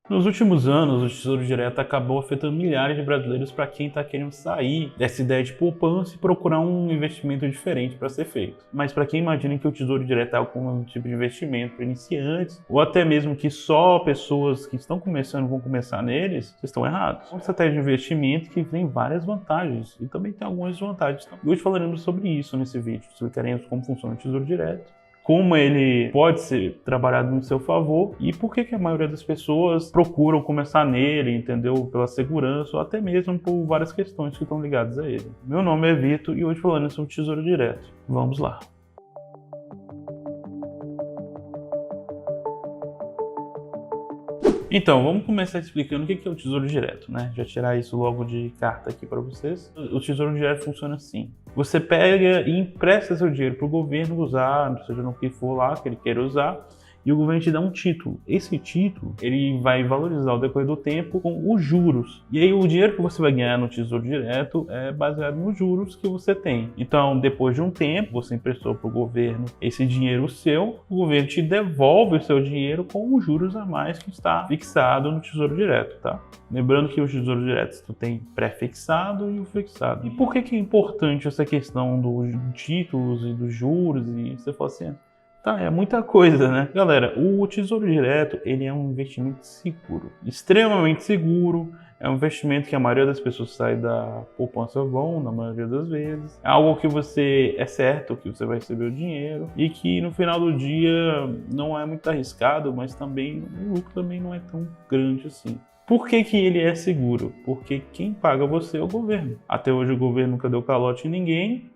Nos últimos anos, o Tesouro Direto acabou afetando milhares de brasileiros para quem está querendo sair dessa ideia de poupança e procurar um investimento diferente para ser feito. Mas para quem imagina que o Tesouro Direto é algum tipo de investimento para iniciantes, ou até mesmo que só pessoas que estão começando vão começar neles, vocês estão errados. É uma estratégia de investimento que tem várias vantagens e também tem algumas desvantagens. E hoje falaremos sobre isso nesse vídeo. Explicaremos como funciona o Tesouro Direto, como ele pode ser trabalhado no seu favor e por que a maioria das pessoas procuram começar nele, entendeu? Pela segurança ou até mesmo por várias questões que estão ligadas a ele. Meu nome é Vitor e hoje falando sobre o Tesouro Direto. Vamos lá. Então, vamos começar explicando o que é o Tesouro Direto, né? Já tirar isso logo de carta aqui para vocês. O Tesouro Direto funciona assim. Você pega e empresta seu dinheiro para o governo usar, seja no que for lá que ele queira usar, e o governo te dá um título. Esse título, ele vai valorizar ao decorrer do tempo com os juros. E aí o dinheiro que você vai ganhar no Tesouro Direto é baseado nos juros que você tem. Então, depois de um tempo, você emprestou para o governo esse dinheiro seu, o governo te devolve o seu dinheiro com os juros a mais que está fixado no Tesouro Direto, tá? Lembrando que o Tesouro Direto tem pré-fixado e o fixado. E por que é importante essa questão dos títulos e dos juros? E você fala assim, tá, é muita coisa, né? Galera, o Tesouro Direto, ele é um investimento seguro, extremamente seguro. É um investimento que a maioria das pessoas sai da poupança vão, na maioria das vezes. É algo que você é certo que você vai receber o dinheiro e que no final do dia não é muito arriscado, mas também o lucro também não é tão grande assim. Por que ele é seguro? Porque quem paga você é o governo. Até hoje o governo nunca deu calote em ninguém.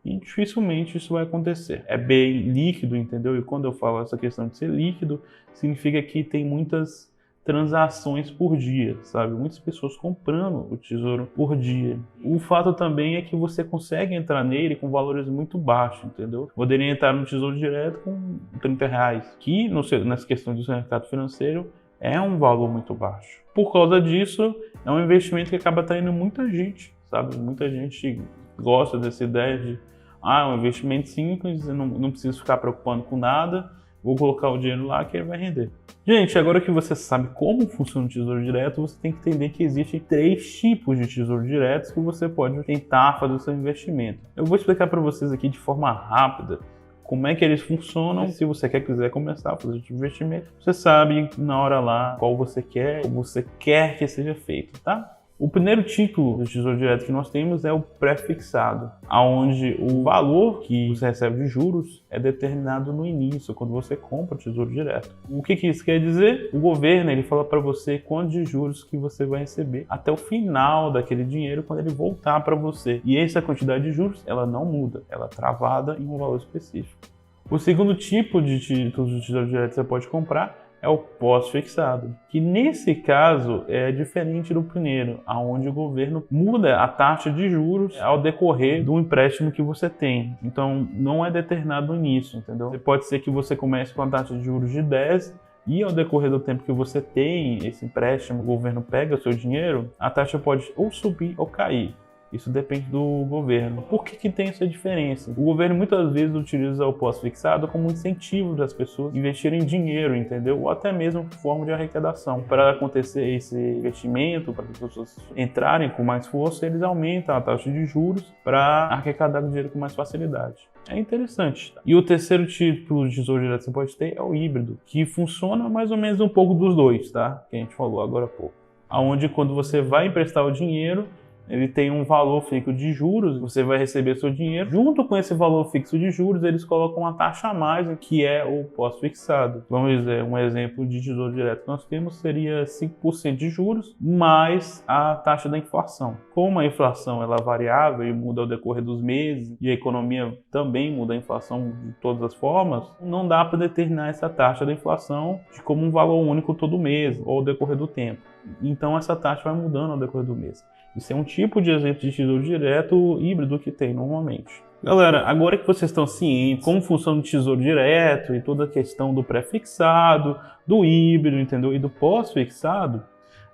E dificilmente isso vai acontecer. É bem líquido, entendeu? E quando eu falo essa questão de ser líquido, significa que tem muitas transações por dia, sabe? Muitas pessoas comprando o tesouro por dia. O fato também é que você consegue entrar nele com valores muito baixos, entendeu? Poderia entrar no Tesouro Direto com R$30, que nessa questão do mercado financeiro é um valor muito baixo. Por causa disso, é um investimento que acaba atraindo muita gente, sabe? Muita gente gosta dessa ideia de um investimento simples, eu não preciso ficar preocupando com nada, vou colocar o dinheiro lá que ele vai render. Gente, agora que você sabe como funciona o Tesouro Direto, você tem que entender que existem 3 tipos de Tesouro Diretos que você pode tentar fazer o seu investimento. Eu vou explicar para vocês aqui de forma rápida como é que eles funcionam. Se você quiser começar a fazer esse investimento, você sabe na hora lá qual você quer, como você quer que seja feito, tá? O primeiro tipo de Tesouro Direto que nós temos é o pré-fixado, onde o valor que você recebe de juros é determinado no início, quando você compra o Tesouro Direto. O que isso quer dizer? O governo ele fala para você quanto de juros que você vai receber até o final daquele dinheiro, quando ele voltar para você. E essa quantidade de juros, ela não muda, ela é travada em um valor específico. O segundo tipo de títulos de Tesouro Direto que você pode comprar é o pós-fixado, que nesse caso é diferente do primeiro, onde o governo muda a taxa de juros ao decorrer do empréstimo que você tem. Então não é determinado nisso, entendeu? Pode ser que você comece com a taxa de juros de 10 e ao decorrer do tempo que você tem esse empréstimo, o governo pega o seu dinheiro, a taxa pode ou subir ou cair. Isso depende do governo. Por que tem essa diferença? O governo muitas vezes utiliza o pós-fixado como incentivo das pessoas investirem dinheiro, entendeu? Ou até mesmo forma de arrecadação. Para acontecer esse investimento, para as pessoas entrarem com mais força, eles aumentam a taxa de juros para arrecadar dinheiro com mais facilidade. É interessante. Tá? E o terceiro tipo de Tesouro Direto que você pode ter é o híbrido, que funciona mais ou menos um pouco dos dois, tá? Que a gente falou agora há pouco. Onde quando você vai emprestar o dinheiro, ele tem um valor fixo de juros, você vai receber seu dinheiro. Junto com esse valor fixo de juros, eles colocam uma taxa a mais, que é o pós-fixado. Vamos dizer, um exemplo de Tesouro Direto que nós temos seria 5% de juros, mais a taxa da inflação. Como a inflação ela é variável e muda ao decorrer dos meses, e a economia também muda a inflação de todas as formas, não dá para determinar essa taxa da inflação como um valor único todo mês, ou ao decorrer do tempo. Então essa taxa vai mudando ao decorrer do mês. Isso é um tipo de exemplo de Tesouro Direto híbrido que tem normalmente. Galera, agora que vocês estão cientes como funciona o Tesouro Direto e toda a questão do pré-fixado, do híbrido, entendeu? E do pós-fixado,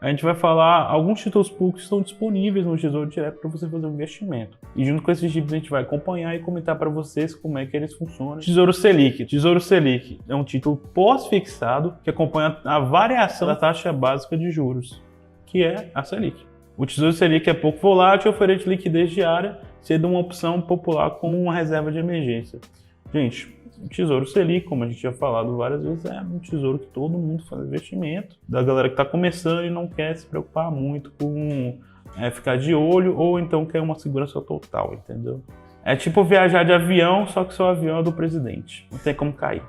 a gente vai falar alguns títulos públicos que estão disponíveis no Tesouro Direto para você fazer um investimento. E junto com esses títulos a gente vai acompanhar e comentar para vocês como é que eles funcionam. Tesouro Selic. Tesouro Selic é um título pós-fixado que acompanha a variação da taxa básica de juros, que é a Selic. O Tesouro Selic é pouco volátil e oferece liquidez diária, sendo uma opção popular como uma reserva de emergência. Gente, o Tesouro Selic, como a gente já falado várias vezes, é um tesouro que todo mundo faz investimento, da galera que está começando e não quer se preocupar muito com ficar de olho, ou então quer uma segurança total, entendeu? É tipo viajar de avião, só que seu avião é do presidente, não tem como cair.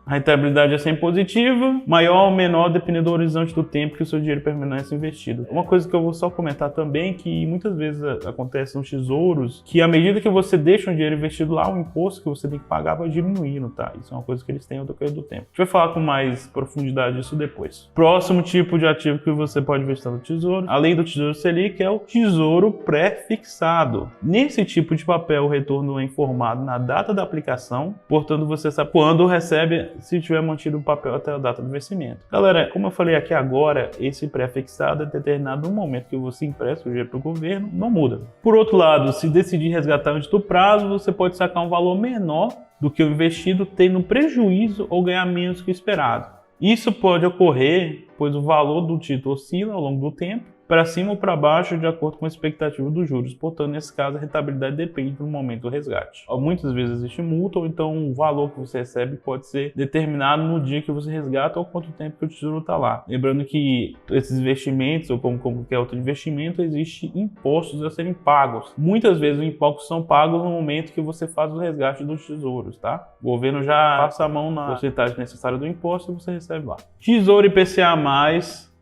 A rentabilidade é sempre positiva, maior ou menor dependendo do horizonte do tempo que o seu dinheiro permanece investido. Uma coisa que eu vou só comentar também, que muitas vezes acontece nos tesouros, que à medida que você deixa o dinheiro investido lá, o imposto que você tem que pagar vai diminuindo, tá? Isso é uma coisa que eles têm ao decorrer do tempo. A gente vai falar com mais profundidade disso depois. Próximo tipo de ativo que você pode investir no tesouro, além do Tesouro Selic, é o Tesouro Pré-fixado. Nesse tipo de papel, o retorno é informado na data da aplicação, portanto você sabe quando recebe, se tiver mantido o papel até a data do vencimento. Galera, como eu falei aqui agora, esse pré-fixado é determinado no momento que você empresta o dinheiro para o governo, não muda. Por outro lado, se decidir resgatar antes do prazo, você pode sacar um valor menor do que o investido, tendo prejuízo ou ganhar menos que o esperado. Isso pode ocorrer, pois o valor do título oscila ao longo do tempo, para cima ou para baixo, de acordo com a expectativa dos juros. Portanto, nesse caso, a rentabilidade depende do momento do resgate. Muitas vezes existe multa, ou então o valor que você recebe pode ser determinado no dia que você resgata ou quanto tempo que o tesouro está lá. Lembrando que esses investimentos, ou como qualquer outro investimento, existem impostos a serem pagos. Muitas vezes os impostos são pagos no momento que você faz o resgate dos tesouros, tá? O governo já passa a mão na porcentagem necessária do imposto e você recebe lá. Tesouro IPCA+,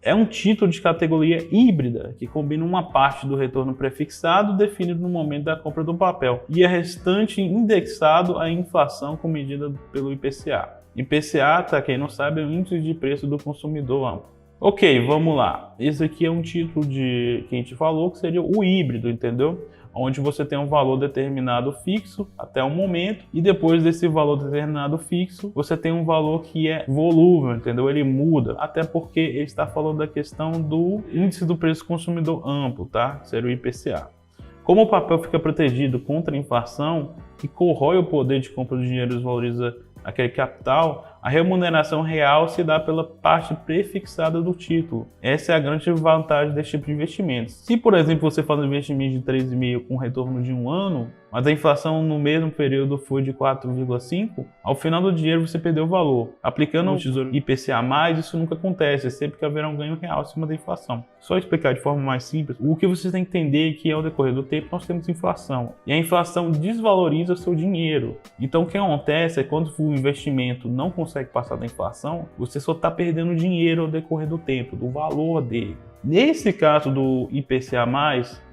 é um título de categoria híbrida, que combina uma parte do retorno prefixado definido no momento da compra do papel e a restante indexado à inflação com medida pelo IPCA. IPCA, tá, quem não sabe, é o Índice de Preço do Consumidor Amplo. Ok, vamos lá. Esse aqui é um título que a gente falou que seria o híbrido, entendeu? Onde você tem um valor determinado fixo até o momento e depois desse valor determinado fixo, você tem um valor que é volúvel, entendeu? Ele muda, até porque ele está falando da questão do Índice do Preço Consumidor Amplo, tá? Seria o IPCA. Como o papel fica protegido contra a inflação, que corrói o poder de compra do dinheiro e desvaloriza aquele capital, a remuneração real se dá pela parte prefixada do título. Essa é a grande vantagem desse tipo de investimento. Se, por exemplo, você faz um investimento de 3,5 com retorno de 1 ano, mas a inflação no mesmo período foi de 4,5, ao final do dinheiro você perdeu o valor. Aplicando o Tesouro IPCA+, isso nunca acontece, é sempre que haverá um ganho real acima da inflação. Só explicar de forma mais simples, o que você tem que entender é que ao decorrer do tempo nós temos inflação. E a inflação desvaloriza o seu dinheiro. Então o que acontece é que quando o investimento não consegue passar da inflação, você só está perdendo dinheiro ao decorrer do tempo, do valor dele. Nesse caso do IPCA+,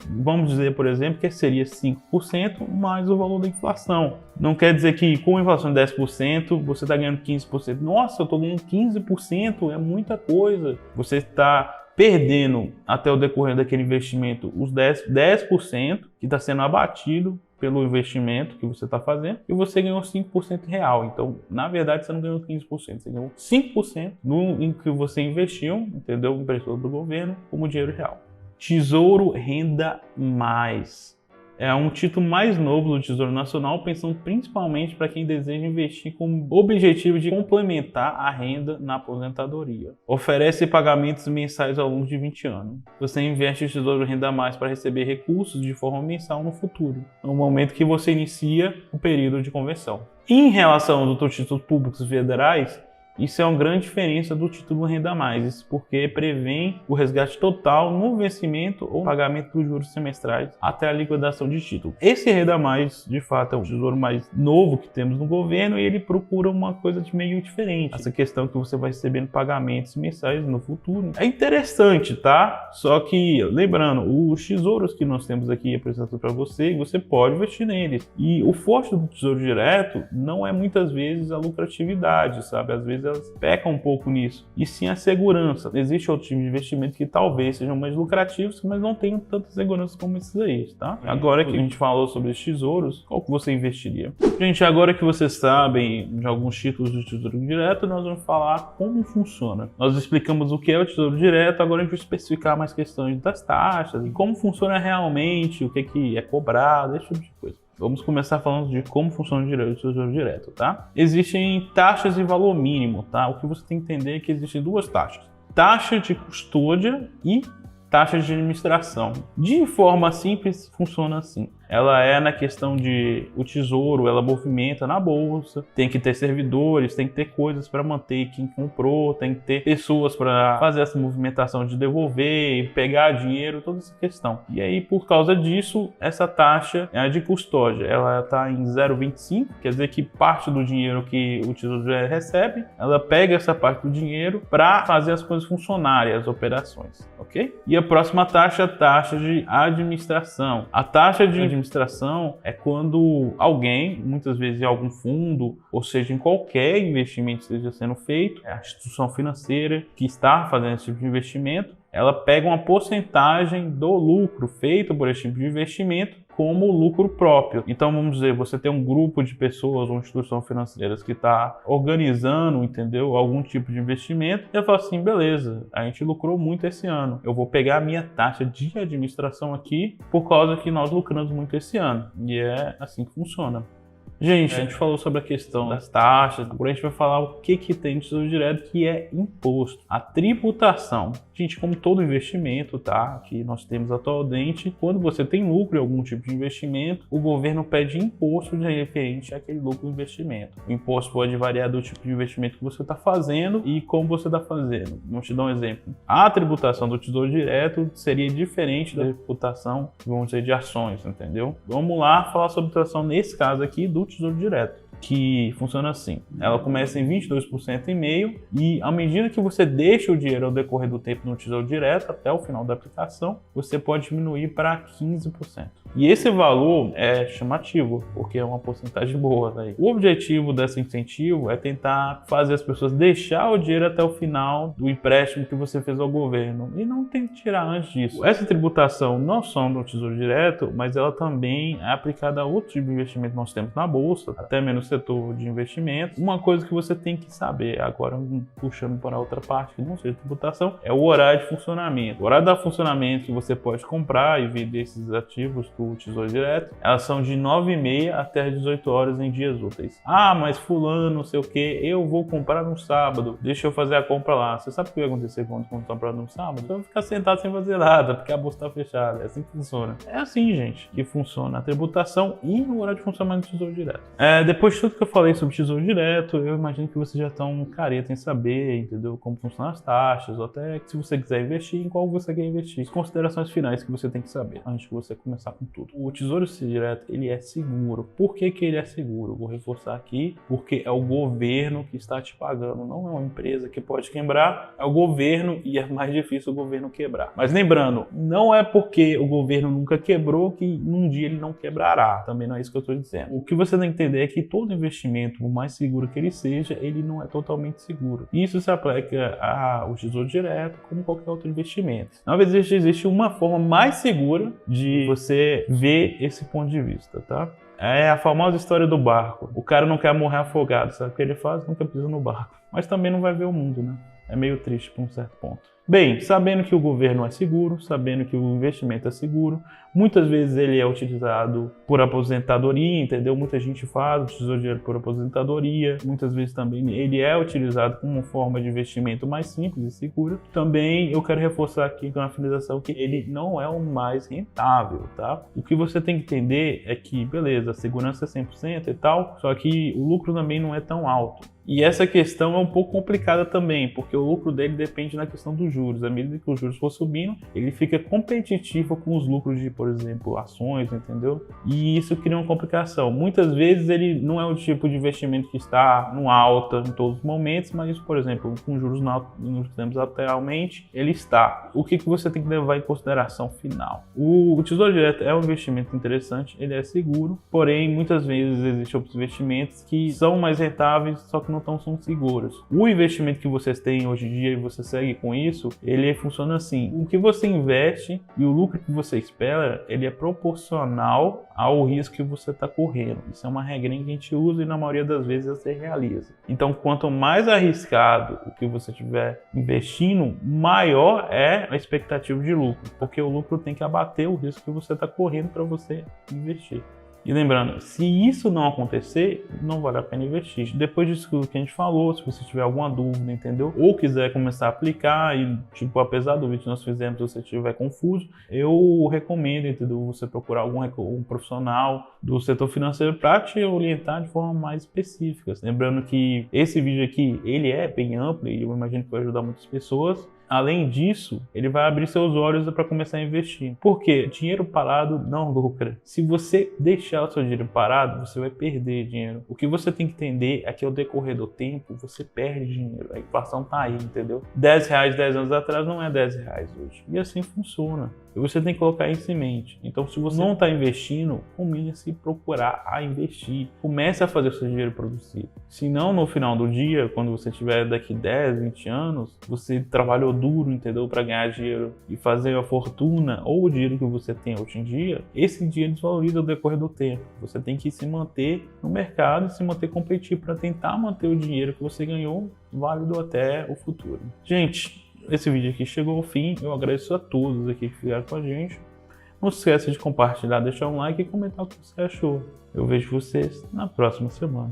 vamos dizer, por exemplo, que seria 5% mais o valor da inflação. Não quer dizer que com a inflação de 10%, você está ganhando 15%. Nossa, eu estou ganhando 15%, é muita coisa. Você está perdendo até o decorrer daquele investimento os 10% que está sendo abatido pelo investimento que você está fazendo, e você ganhou 5% real. Então, na verdade, você não ganhou 15%, você ganhou 5% em que você investiu, entendeu? Emprestou do governo como dinheiro real. Tesouro Renda Mais. É um título mais novo do Tesouro Nacional, pensando principalmente para quem deseja investir com o objetivo de complementar a renda na aposentadoria. Oferece pagamentos mensais ao longo de 20 anos. Você investe no Tesouro Renda Mais para receber recursos de forma mensal no futuro, no momento que você inicia o período de conversão. Em relação aos outros títulos públicos federais, isso é uma grande diferença do título Renda Mais, isso porque prevê o resgate total no vencimento ou pagamento dos juros semestrais até a liquidação de título. Esse Renda Mais, de fato, é o tesouro mais novo que temos no governo e ele procura uma coisa de meio diferente. Essa questão que você vai recebendo pagamentos mensais no futuro. É interessante, tá? Só que, lembrando, os tesouros que nós temos aqui apresentados para você pode investir neles. E o forte do Tesouro Direto não é muitas vezes a lucratividade, sabe? Às vezes instituições, elas pecam um pouco nisso. E sim a segurança. Existe outro tipo de investimento que talvez sejam mais lucrativos, mas não tenham tanta segurança como esses aí, tá? Agora que a gente falou sobre os tesouros, qual que você investiria? Gente, agora que vocês sabem de alguns títulos do Tesouro Direto, nós vamos falar como funciona. Nós explicamos o que é o Tesouro Direto, agora a gente vai especificar mais questões das taxas, e como funciona realmente, o que é cobrado, esse tipo de coisa. Vamos começar falando de como funciona o Tesouro Direto, tá? Existem taxas e valor mínimo, tá? O que você tem que entender é que existem duas taxas. Taxa de custódia e taxa de administração. De forma simples, funciona assim. Ela é na questão de o tesouro, ela movimenta na bolsa, tem que ter servidores, tem que ter coisas para manter quem comprou, tem que ter pessoas para fazer essa movimentação de devolver, pegar dinheiro, toda essa questão. E aí, por causa disso, essa taxa é a de custódia. Ela está em 0,25, quer dizer que parte do dinheiro que o Tesouro Direto recebe, ela pega essa parte do dinheiro para fazer as coisas funcionarem, as operações, ok? E a próxima taxa é a taxa de administração. A taxa de administração é quando alguém, muitas vezes em algum fundo, ou seja, em qualquer investimento que esteja sendo feito, a instituição financeira que está fazendo esse tipo de investimento, ela pega uma porcentagem do lucro feito por esse tipo de investimento como lucro próprio. Então, vamos dizer, você tem um grupo de pessoas ou instituição financeira que está organizando, entendeu, algum tipo de investimento, e ela fala assim, beleza, a gente lucrou muito esse ano, eu vou pegar a minha taxa de administração aqui por causa que nós lucramos muito esse ano. E é assim que funciona. Gente, a gente falou sobre a questão das taxas, agora a gente vai falar o que tem no Tesouro Direto, que é imposto. A tributação. Gente, como todo investimento, tá, que nós temos atualmente, quando você tem lucro em algum tipo de investimento, o governo pede imposto referente àquele lucro do investimento. O imposto pode variar do tipo de investimento que você está fazendo e como você está fazendo. Vamos te dar um exemplo. A tributação do Tesouro Direto seria diferente da tributação, vamos dizer, de ações, entendeu? Vamos lá falar sobre a tributação, nesse caso aqui, do Tesouro Direto, que funciona assim. Ela começa em 22,5% e à medida que você deixa o dinheiro ao decorrer do tempo no Tesouro Direto, até o final da aplicação, você pode diminuir para 15%. E esse valor é chamativo, porque é uma porcentagem boa daí. O objetivo desse incentivo é tentar fazer as pessoas deixar o dinheiro até o final do empréstimo que você fez ao governo, e não tem que tirar antes disso. Essa tributação não só no Tesouro Direto, mas ela também é aplicada a outro tipo de investimento que nós temos na bolsa, até mesmo no setor de investimentos. Uma coisa que você tem que saber, agora puxando para outra parte que não seja tributação, é o horário de funcionamento. O horário de funcionamento que você pode comprar e vender esses ativos do Tesouro Direto, elas são de 9h30 até as 18 horas em dias úteis. Ah, mas fulano, não sei o que, eu vou comprar no sábado, deixa eu fazer a compra lá. Você sabe o que vai acontecer quando comprar no sábado? Você vai ficar sentado sem fazer nada, porque a bolsa está fechada. É assim que funciona. É assim, gente, que funciona a tributação e o horário de funcionamento do Tesouro Direto. Depois de tudo que eu falei sobre Tesouro Direto, eu imagino que vocês já estão careta em saber, entendeu, como funcionam as taxas, ou até que se você quiser investir, em qual você quer investir. As considerações finais que você tem que saber antes de você começar com tudo. O Tesouro Direto, ele é seguro. Por que ele é seguro? Vou reforçar aqui, porque é o governo que está te pagando, não é uma empresa que pode quebrar, é o governo e é mais difícil o governo quebrar. Mas lembrando, não é porque o governo nunca quebrou que num dia ele não quebrará. Também não é isso que eu estou dizendo. O que você tem que entender é que todo investimento, por mais seguro que ele seja, ele não é totalmente seguro. Isso se aplica ao Tesouro Direto como qualquer outro investimento. Na verdade, existe uma forma mais segura de você ver esse ponto de vista, tá? É a famosa história do barco. O cara não quer morrer afogado, sabe o que ele faz? Nunca pisa no barco. Mas também não vai ver o mundo, né? É meio triste por um certo ponto. Bem, sabendo que o governo é seguro, sabendo que o investimento é seguro, muitas vezes ele é utilizado por aposentadoria, entendeu? Muita gente faz o Tesouro Direto por aposentadoria, muitas vezes também ele é utilizado como uma forma de investimento mais simples e segura. Também eu quero reforçar aqui com a finalização que ele não é o mais rentável, tá? O que você tem que entender é que, beleza, a segurança é 100% e tal, só que o lucro também não é tão alto. E essa questão é um pouco complicada também, porque o lucro dele depende da questão dos juros. À medida que os juros for subindo, ele fica competitivo com os lucros de, por exemplo, ações, entendeu? E isso cria uma complicação. Muitas vezes ele não é o tipo de investimento que está no alta em todos os momentos, mas, por exemplo, com juros nos temos atualmente, ele está. O que você tem que levar em consideração final? O Tesouro Direto é um investimento interessante, ele é seguro, porém, muitas vezes existem outros investimentos que são mais rentáveis, só que que não são seguras. O investimento que vocês têm hoje em dia e você segue com isso, ele funciona assim. O que você investe e o lucro que você espera, ele é proporcional ao risco que você está correndo. Isso é uma regrinha que a gente usa e na maioria das vezes você realiza. Então, quanto mais arriscado o que você estiver investindo, maior é a expectativa de lucro, porque o lucro tem que abater o risco que você está correndo para você investir. E lembrando, se isso não acontecer, não vale a pena investir. Depois disso que a gente falou, se você tiver alguma dúvida, entendeu? Ou quiser começar a aplicar e, apesar do vídeo que nós fizemos, se você estiver confuso, eu recomendo, entendeu? Você procurar um profissional do setor financeiro para te orientar de forma mais específica. Lembrando que esse vídeo aqui, ele é bem amplo e eu imagino que vai ajudar muitas pessoas. Além disso, ele vai abrir seus olhos para começar a investir. Por quê? Dinheiro parado não lucra. Se você deixar o seu dinheiro parado, você vai perder dinheiro. O que você tem que entender é que ao decorrer do tempo, você perde dinheiro. A inflação tá aí, entendeu? R$10 10 anos atrás não é R$10 hoje. E assim funciona. E você tem que colocar isso em mente. Então, se você não está investindo, comece a procurar a investir. Comece a fazer o seu dinheiro produzir. Se não, no final do dia, quando você tiver daqui 10, 20 anos, você trabalhou duro, entendeu? Para ganhar dinheiro e fazer a fortuna ou o dinheiro que você tem hoje em dia, esse dinheiro desvaloriza ao decorrer do tempo. Você tem que se manter no mercado e se manter competitivo para tentar manter o dinheiro que você ganhou válido até o futuro. Gente, esse vídeo aqui chegou ao fim. Eu agradeço a todos aqui que ficaram com a gente. Não se esqueça de compartilhar, deixar um like e comentar o que você achou. Eu vejo vocês na próxima semana.